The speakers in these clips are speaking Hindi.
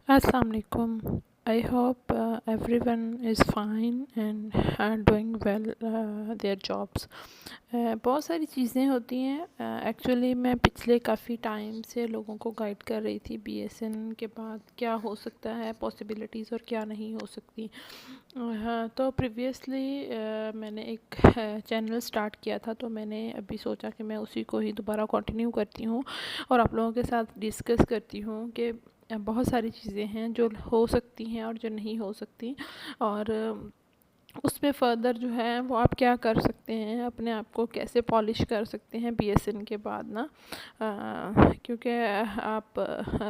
Assalamu alaikum. I hope everyone is fine and are doing well their jobs. बहुत सारी चीज़ें होती हैं। एक्चुअली मैं पिछले काफ़ी टाइम से लोगों को गाइड कर रही थी बीएसएन के बाद क्या हो सकता है पॉसिबिलिटीज़ और क्या नहीं हो सकती। हाँ, तो प्रीवियसली मैंने एक चैनल स्टार्ट किया था, तो मैंने अभी सोचा कि मैं उसी को ही दोबारा कंटिन्यू करती हूँ और आप लोगों के साथ डिस्कस करती हूँ कि बहुत सारी चीज़ें हैं जो हो सकती हैं और जो नहीं हो सकती, और उसमें फ़र्दर जो है वो आप क्या कर सकते हैं, अपने आप को कैसे पॉलिश कर सकते हैं बीएसएन के बाद ना। क्योंकि आप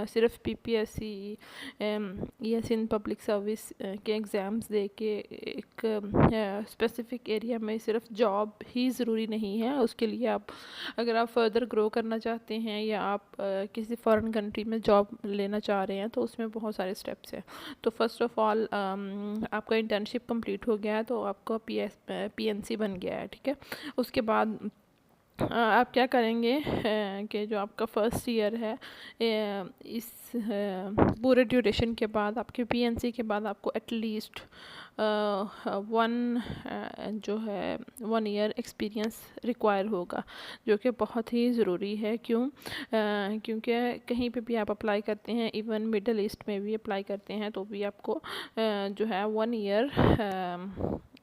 सिर्फ पीपीएससी ईएसएन पब्लिक सर्विस के एग्ज़ाम्स दे के एक स्पेसिफ़िक एरिया में सिर्फ जॉब ही ज़रूरी नहीं है। उसके लिए आप अगर आप फ़र्दर ग्रो करना चाहते हैं या आप किसी फ़ॉरेन कंट्री में जॉब लेना चाह रहे हैं तो उसमें बहुत सारे स्टेप्स हैं। तो फर्स्ट ऑफ़ ऑल आपका इंटर्नशिप कंप्लीट हो गया है तो आपका पीएनसी बन गया है, ठीक है। उसके बाद आप क्या करेंगे कि जो आपका फर्स्ट ईयर है इस पूरे ड्यूरेशन के बाद आपके पीएनसी के बाद आपको एटलीस्ट वन जो है 1 ईयर एक्सपीरियंस रिक्वायर होगा, जो कि बहुत ही ज़रूरी है। क्यों? क्योंकि कहीं पे भी आप अप्लाई करते हैं, इवन मिडल ईस्ट में भी अप्लाई करते हैं तो भी आपको जो है 1 ईयर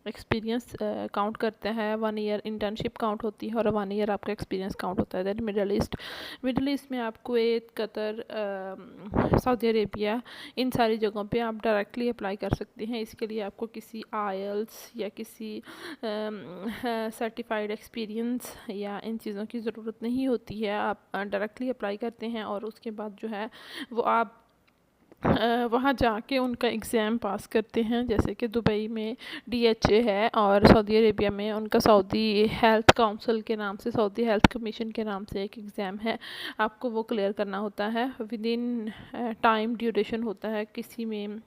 एक्सपीरियंस काउंट करता है, 1 ईयर इंटर्नशिप काउंट होती है और 1 ईयर आपका एक्सपीरियंस काउंट होता है। दैन मिडल ईस्ट में आप कुवैत, कतर, सऊदी अरेबिया, इन सारी जगहों पे आप डायरेक्टली अप्लाई कर सकते हैं। इसके लिए आपको किसी आईएलटीएस या किसी सर्टिफाइड एक्सपीरियंस या इन चीज़ों की ज़रूरत नहीं होती है। आप डायरेक्टली अप्लाई करते हैं और उसके बाद जो है वो आप वहाँ जाके उनका एग्ज़ाम पास करते हैं। जैसे कि दुबई में डीएचए है और सऊदी अरेबिया में उनका सऊदी हेल्थ काउंसिल के नाम से, सऊदी हेल्थ कमीशन के नाम से एक एग्ज़ाम है, आपको वो क्लियर करना होता है। विद इन टाइम ड्यूरेशन होता है, किसी में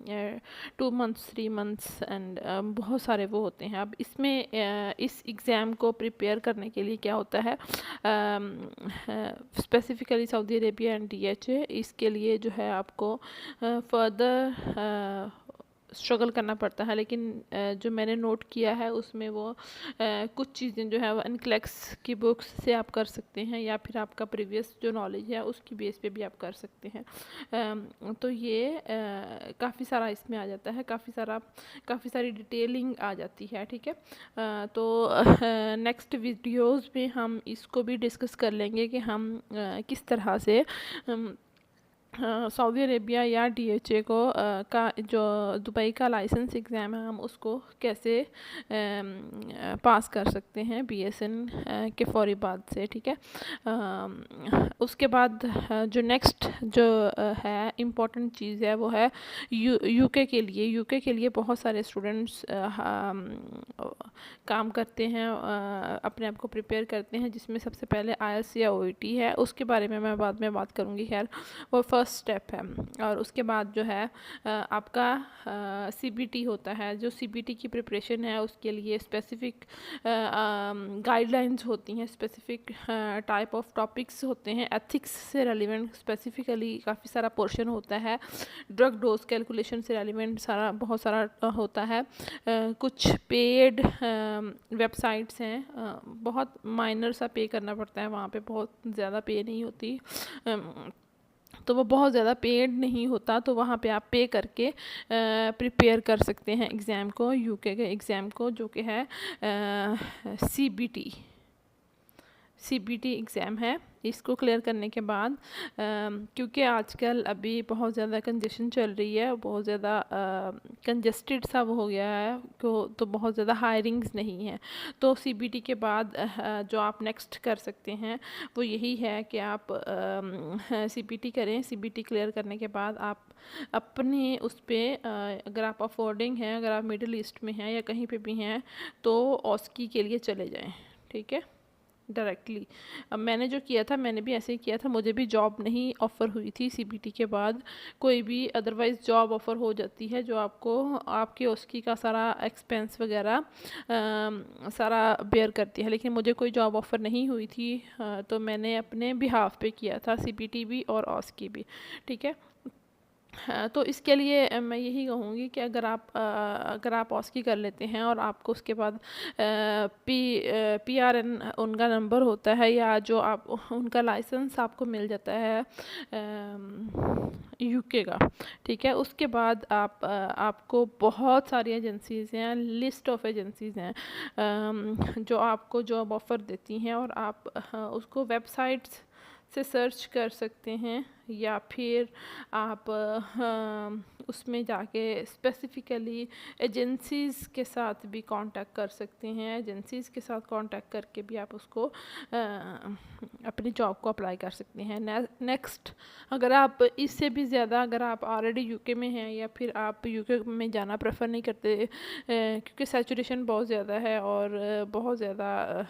2 मंथ्स, 3 मंथ्स एंड बहुत सारे वो होते हैं। अब इसमें इस एग्ज़ाम को प्रिपेयर करने के लिए क्या होता है, specifically Saudi Arabia and DHA, इसके लिए जो है आपको फर्दर स्ट्रगल करना पड़ता है। लेकिन जो मैंने नोट किया है उसमें वो कुछ चीज़ें जो है वो NCLEX की बुक्स से आप कर सकते हैं या फिर आपका प्रीवियस जो नॉलेज है उसकी बेस पे भी आप कर सकते हैं। तो ये काफ़ी सारा इसमें आ जाता है, काफ़ी सारी डिटेलिंग आ जाती है, ठीक है। तो नेक्स्ट वीडियोज़ में हम इसको भी डिस्कस कर लेंगे कि हम किस तरह से सऊदी अरेबिया या डीएचए को का जो दुबई का लाइसेंस एग्ज़ाम है हम उसको कैसे पास कर सकते हैं बीएसएन के फौरी बाद से, ठीक है। उसके बाद जो नेक्स्ट जो है इम्पोर्टेंट चीज़ है वो है यूके के लिए। यूके के लिए बहुत सारे स्टूडेंट्स काम करते हैं, अपने आप को प्रिपेयर करते हैं, जिसमें सबसे पहले आईएलटीएस या ओईटी है। उसके बारे में मैं बाद में बात करूँगी। खैर वो फर्स्ट स्टेप है। और उसके बाद जो है आपका सीबीटी होता है। जो सीबीटी की प्रिपरेशन है उसके लिए स्पेसिफ़िक गाइडलाइंस होती हैं, स्पेसिफ़िक टाइप ऑफ टॉपिक्स होते हैं, एथिक्स से रेलिवेंट स्पेसिफ़िकली काफ़ी सारा पोर्शन होता है, ड्रग डोज कैलकुलेशन से रेलिवेंट बहुत सारा होता है। कुछ पेड वेबसाइट्स हैं, बहुत माइनर सा पे करना पड़ता है वहाँ पे, बहुत ज़्यादा पे नहीं होती। तो वो बहुत ज़्यादा पेड नहीं होता, तो वहाँ पे आप पे करके प्रिपेयर कर सकते हैं एग्ज़ाम को, यूके के एग्ज़ाम को, जो कि है सीबीटी एग्ज़ाम है। इसको क्लियर करने के बाद क्योंकि आजकल अभी बहुत ज़्यादा कंजेशन चल रही है, बहुत ज़्यादा कंजेस्टेड सा वो हो गया है तो बहुत ज़्यादा हायरिंग्स नहीं है। तो सीबीटी के बाद जो आप नेक्स्ट कर सकते हैं वो यही है कि आप सीबीटी करें। सीबीटी क्लियर करने के बाद आप अपने उस पर अगर आप अफोर्डिंग हैं, अगर आप मिडिल ईस्ट में हैं या कहीं पे भी हैं, तो ऑस्की के लिए चले जाएं, ठीक है, डायरेक्टली। अब मैंने जो किया था, मैंने भी ऐसे ही किया था, मुझे भी जॉब नहीं ऑफ़र हुई थी सीबीटी के बाद कोई भी, अदरवाइज़ जॉब ऑफ़र हो जाती है जो आपको आपके उसकी का सारा एक्सपेंस वगैरह सारा बेयर करती है। लेकिन मुझे कोई जॉब ऑफ़र नहीं हुई थी, तो मैंने अपने बिहाफ पे किया था सीबीटी भी और ऑस्की भी, ठीक है। तो इसके लिए मैं यही कहूँगी कि अगर आप ऑस्की कर लेते हैं और आपको उसके बाद PRN उनका नंबर होता है, या जो आप उनका लाइसेंस आपको मिल जाता है UK का, ठीक है। उसके बाद आपको बहुत सारी एजेंसीज़ हैं, लिस्ट ऑफ एजेंसीज़ हैं जो आपको जॉब ऑफ़र देती हैं, और आप उसको वेबसाइट्स से सर्च कर सकते हैं, या फिर आप उसमें जाके स्पेसिफ़िकली एजेंसीज़ के साथ भी कांटेक्ट कर सकते हैं। एजेंसीज़ के साथ कांटेक्ट करके भी आप उसको अपनी जॉब को अप्लाई कर सकते हैं। नेक्स्ट, अगर आप इससे भी ज़्यादा, अगर आप ऑलरेडी UK में हैं, या फिर आप UK में जाना प्रेफर नहीं करते क्योंकि सैचुरेशन बहुत ज़्यादा है और बहुत ज़्यादा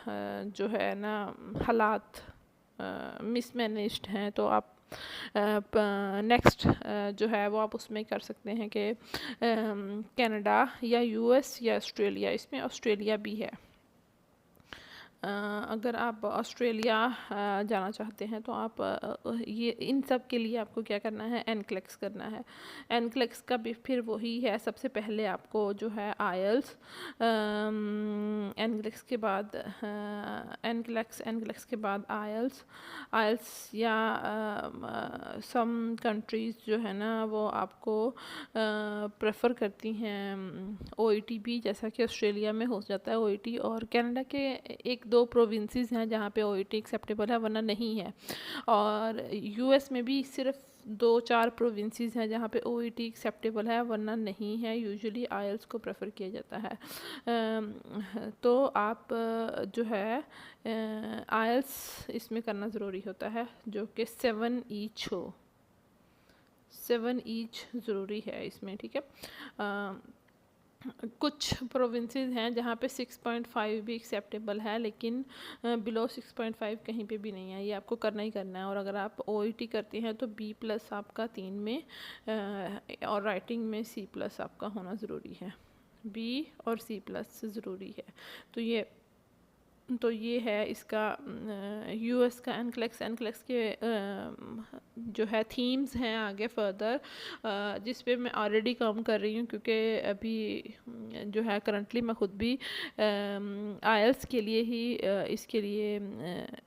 जो है ना हालात मिसमैनेज्ड हैं, तो आप नेक्स्ट जो है वो आप उसमें कर सकते हैं कि कनाडा या US या ऑस्ट्रेलिया, इसमें ऑस्ट्रेलिया भी है। अगर आप ऑस्ट्रेलिया जाना चाहते हैं तो आप ये इन सब के लिए आपको क्या करना है, NCLEX करना है। NCLEX का भी फिर वही है, सबसे पहले आपको जो है IELTS, NCLEX के बाद NCLEX के बाद IELTS या सम कंट्रीज़ जो है ना वो आपको प्रेफर करती हैं OET भी, जैसा कि ऑस्ट्रेलिया में हो जाता है OET, और कनाडा के एक दो प्रोविंसेस हैं जहाँ पे OET एक्सेप्टेबल है, वरना नहीं है। और US में भी सिर्फ 2-4 प्रोविंसेस हैं जहाँ पे OET एक्सेप्टेबल है, वरना नहीं है। यूजुअली IELTS को प्रेफर किया जाता है। तो आप जो है IELTS इसमें करना ज़रूरी होता है, जो कि 7 ईच हो, 7 ईच ज़रूरी है इसमें, ठीक है। कुछ प्रोविंसेस हैं जहाँ पे 6.5 भी एक्सेप्टेबल है, लेकिन बिलो 6.5 कहीं पे भी नहीं है। ये आपको करना ही करना है। और अगर आप OET करते हैं तो B+ आपका 3 में और राइटिंग में C+ आपका होना ज़रूरी है। B और C+ ज़रूरी है। तो ये है इसका US का NCLEX के जो है थीम्स हैं आगे फर्दर, जिस पे मैं ऑलरेडी काम कर रही हूँ, क्योंकि अभी जो है करंटली मैं ख़ुद भी IELTS के लिए ही इसके लिए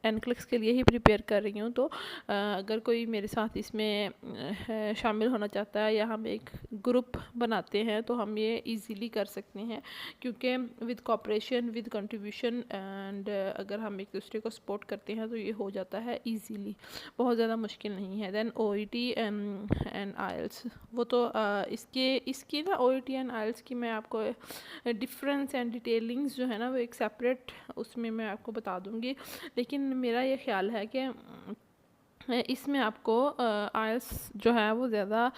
NCLEX के लिए ही प्रिपेयर कर रही हूँ। तो अगर कोई मेरे साथ इसमें शामिल होना चाहता है, या हम एक ग्रुप बनाते हैं, तो हम ये इजीली कर सकते हैं, क्योंकि with cooperation, with contribution and अगर हम एक दूसरे को सपोर्ट करते हैं तो ये हो जाता है इजीली, बहुत ज़्यादा मुश्किल नहीं है। देन OET एंड IELTS, वो तो इसकी ना OET एंड IELTS की मैं आपको डिफरेंस एंड डिटेलिंग्स जो है ना वो एक सेपरेट उसमें मैं आपको बता दूँगी। लेकिन मेरा ये ख्याल है कि इसमें आपको IELTS जो है वो ज़्यादा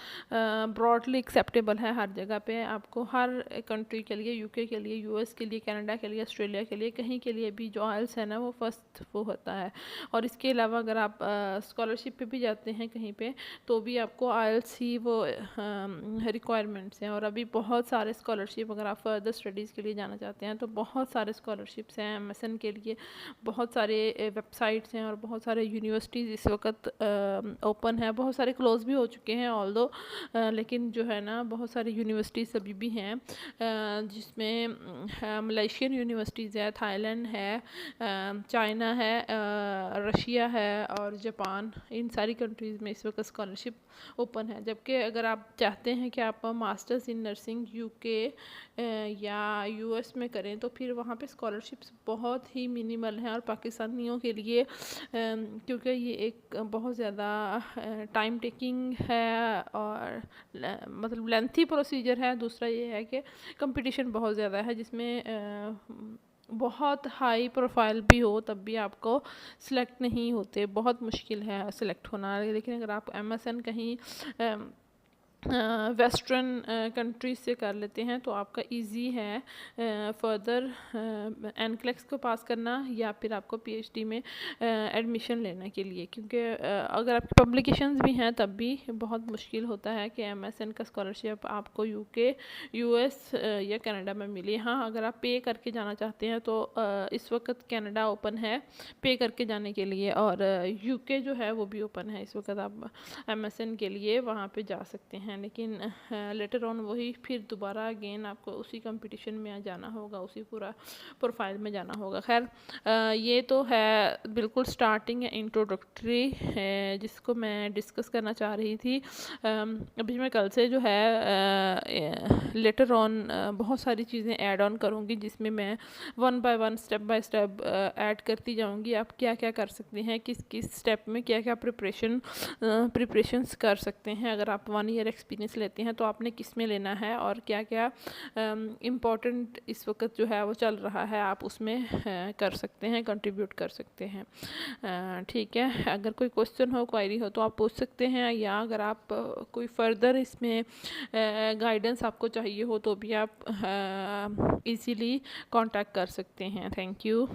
ब्रॉडली एक्सेप्टेबल है हर जगह पे। आपको हर कंट्री के लिए, UK के लिए, US के लिए, कनाडा के लिए, ऑस्ट्रेलिया के लिए, कहीं के लिए भी जो IELTS है ना वो फर्स्ट वो होता है। और इसके अलावा अगर आप स्कॉलरशिप पे भी जाते हैं कहीं पे, तो भी आपको IELTS ही वो रिक्वायरमेंट्स हैं। और अभी बहुत सारे स्कॉलरशिप, अगर आप फर्दर स्टडीज़ के लिए जाना चाहते हैं तो बहुत सारे स्कॉलरशिप्स हैं। MSN के लिए बहुत सारे वेबसाइट्स हैं, और बहुत सारे यूनिवर्सिटीज़ इस वक्त ओपन है। बहुत सारे क्लोज़ भी हो चुके हैं ऑल्दो, लेकिन जो है ना बहुत सारी यूनिवर्सिटीज़ अभी भी हैं, जिसमें मलेशियन यूनिवर्सिटीज़ है, थाईलैंड है, चाइना है, रशिया है और जापान। इन सारी कंट्रीज़ में इस वक्त स्कॉलरशिप ओपन है। जबकि अगर आप चाहते हैं कि आप मास्टर्स इन नर्सिंग UK या US में करें, तो फिर वहाँ पे स्कॉलरशिप्स बहुत ही मिनिमल हैं। और पाकिस्तानियों के लिए क्योंकि ये एक बहुत ज़्यादा टाइम टेकिंग है और मतलब लेंथी प्रोसीजर है। दूसरा ये है कि कंपटीशन बहुत ज़्यादा है, जिसमें बहुत हाई प्रोफाइल भी हो तब भी आपको सिलेक्ट नहीं होते, बहुत मुश्किल है सिलेक्ट होना। लेकिन अगर आप MSN कहीं वेस्टर्न कंट्रीज से कर लेते हैं तो आपका इजी है फर्दर NCLEX को पास करना, या फिर आपको PhD में एडमिशन लेने के लिए। क्योंकि अगर आपकी पब्लिकेशंस भी हैं तब भी बहुत मुश्किल होता है कि MSN का स्कॉलरशिप आपको UK, US या कनाडा में मिले। हाँ, अगर आप पे करके जाना चाहते हैं तो इस वक्त कनाडा ओपन है पे करके जाने के लिए, और UK जो है वो भी ओपन है इस वक्त। आप MSN के लिए वहाँ पे जा सकते हैं। लेकिन लेटर ऑन वही फिर दोबारा अगेन आपको उसी कंपटीशन में जाना होगा, उसी पूरा प्रोफाइल में जाना होगा। खैर ये तो है बिल्कुल स्टार्टिंग इंट्रोडक्टरी है जिसको मैं डिस्कस करना चाह रही थी। अभी मैं कल से जो है लेटर ऑन बहुत सारी चीज़ें ऐड ऑन करूँगी, जिसमें मैं one by one step by step add करती जाऊँगी। आप क्या क्या कर सकते हैं, किस किस स्टेप में क्या क्या प्रिपरेशंस कर सकते हैं। अगर आप 1 ईयर एक्सपीरियंस लेते हैं तो आपने किस में लेना है, और क्या क्या इम्पोर्टेंट इस वक्त जो है वो चल रहा है आप उसमें कर सकते हैं, कंट्रीब्यूट कर सकते हैं। ठीक है, अगर कोई क्वेश्चन हो, क्वायरी हो तो आप पूछ सकते हैं, या अगर आप कोई फर्दर इसमें गाइडेंस आपको चाहिए हो तो भी आप इजीली कांटेक्ट कर सकते हैं। Thank you.